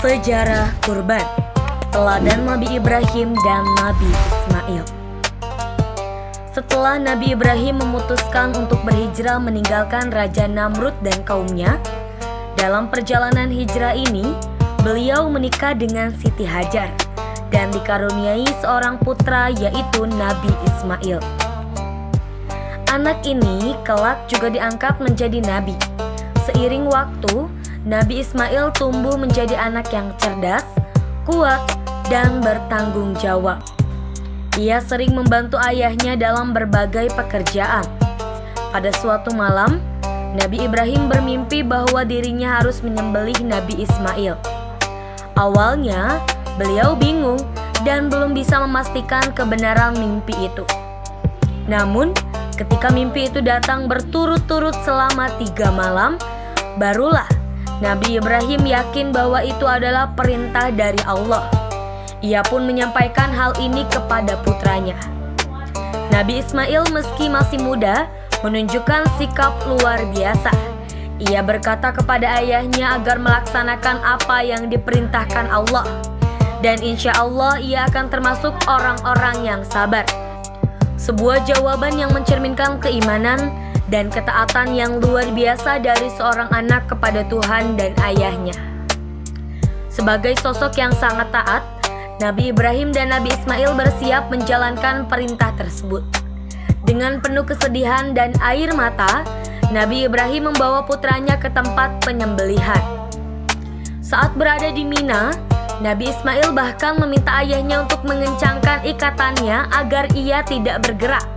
Sejarah kurban, teladan Nabi Ibrahim dan Nabi Ismail. Setelah Nabi Ibrahim memutuskan untuk berhijrah meninggalkan Raja Namrud dan kaumnya, dalam perjalanan hijrah ini, beliau menikah dengan Siti Hajar dan dikaruniai seorang putra yaitu Nabi Ismail. Anak ini kelak juga diangkat menjadi nabi. Seiring waktu, Nabi Ismail tumbuh menjadi anak yang cerdas, kuat, dan bertanggung jawab. Ia sering membantu ayahnya dalam berbagai pekerjaan. Pada suatu malam, Nabi Ibrahim bermimpi bahwa dirinya harus menyembelih Nabi Ismail. Awalnya, beliau bingung dan belum bisa memastikan kebenaran mimpi itu. Namun, ketika mimpi itu datang berturut-turut selama 3 malam, barulah Nabi Ibrahim yakin bahwa itu adalah perintah dari Allah. Ia pun menyampaikan hal ini kepada putranya. Nabi Ismail meski masih muda, menunjukkan sikap luar biasa. Ia berkata kepada ayahnya agar melaksanakan apa yang diperintahkan Allah. Dan insya Allah ia akan termasuk orang-orang yang sabar. Sebuah jawaban yang mencerminkan keimanan dan ketaatan yang luar biasa dari seorang anak kepada Tuhan dan ayahnya. Sebagai sosok yang sangat taat, Nabi Ibrahim dan Nabi Ismail bersiap menjalankan perintah tersebut. Dengan penuh kesedihan dan air mata, Nabi Ibrahim membawa putranya ke tempat penyembelihan. Saat berada di Mina, Nabi Ismail bahkan meminta ayahnya untuk mengencangkan ikatannya agar ia tidak bergerak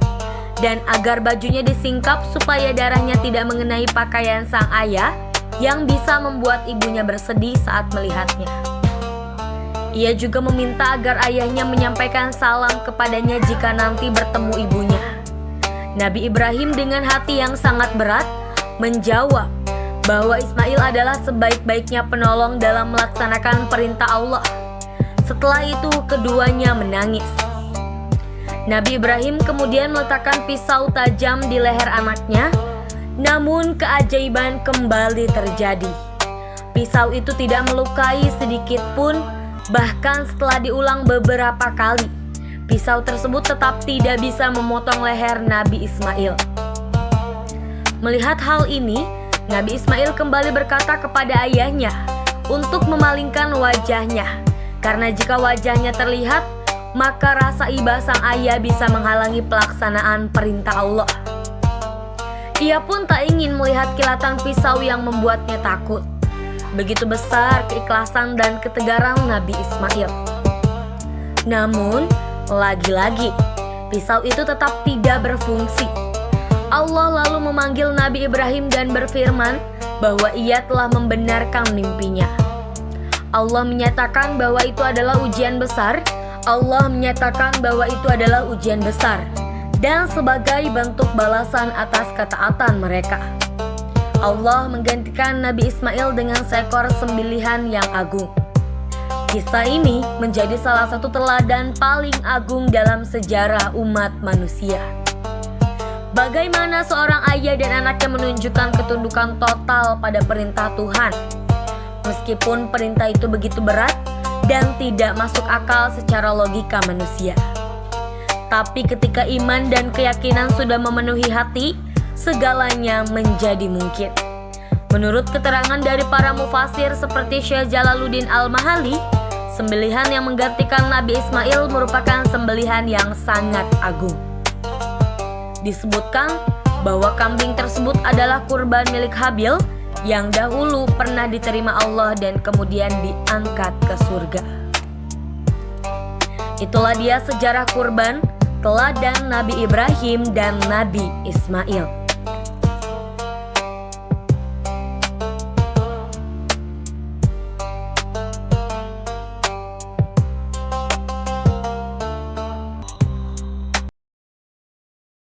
dan agar bajunya disingkap supaya darahnya tidak mengenai pakaian sang ayah yang bisa membuat ibunya bersedih saat melihatnya. Ia juga meminta agar ayahnya menyampaikan salam kepadanya jika nanti bertemu ibunya. Nabi Ibrahim dengan hati yang sangat berat menjawab bahwa Ismail adalah sebaik-baiknya penolong dalam melaksanakan perintah Allah. Setelah itu keduanya menangis. Nabi Ibrahim kemudian meletakkan pisau tajam di leher anaknya, namun keajaiban kembali terjadi. Pisau itu tidak melukai sedikit pun, bahkan setelah diulang beberapa kali, pisau tersebut tetap tidak bisa memotong leher Nabi Ismail. Melihat hal ini, Nabi Ismail kembali berkata kepada ayahnya untuk memalingkan wajahnya, karena jika wajahnya terlihat, maka rasa iba sang ayah bisa menghalangi pelaksanaan perintah Allah. Ia pun tak ingin melihat kilatan pisau yang membuatnya takut. Begitu besar keikhlasan dan ketegaran Nabi Ismail. Namun, lagi-lagi, pisau itu tetap tidak berfungsi. Allah lalu memanggil Nabi Ibrahim dan berfirman bahwa ia telah membenarkan mimpinya. Allah menyatakan bahwa itu adalah ujian besar. Allah menyatakan bahwa itu adalah ujian besar dan sebagai bentuk balasan atas ketaatan mereka. Allah menggantikan Nabi Ismail dengan seekor sembelihan yang agung. Kisah ini menjadi salah satu teladan paling agung dalam sejarah umat manusia. Bagaimana seorang ayah dan anaknya menunjukkan ketundukan total pada perintah Tuhan. Meskipun perintah itu begitu berat dan tidak masuk akal secara logika manusia. Tapi ketika iman dan keyakinan sudah memenuhi hati, segalanya menjadi mungkin. Menurut keterangan dari para mufasir seperti Syekh Jalaluddin Al-Mahali, sembelihan yang menggantikan Nabi Ismail merupakan sembelihan yang sangat agung. Disebutkan bahwa kambing tersebut adalah kurban milik Habil yang dahulu pernah diterima Allah dan kemudian diangkat ke surga. Itulah dia sejarah kurban, teladan Nabi Ibrahim dan Nabi Ismail.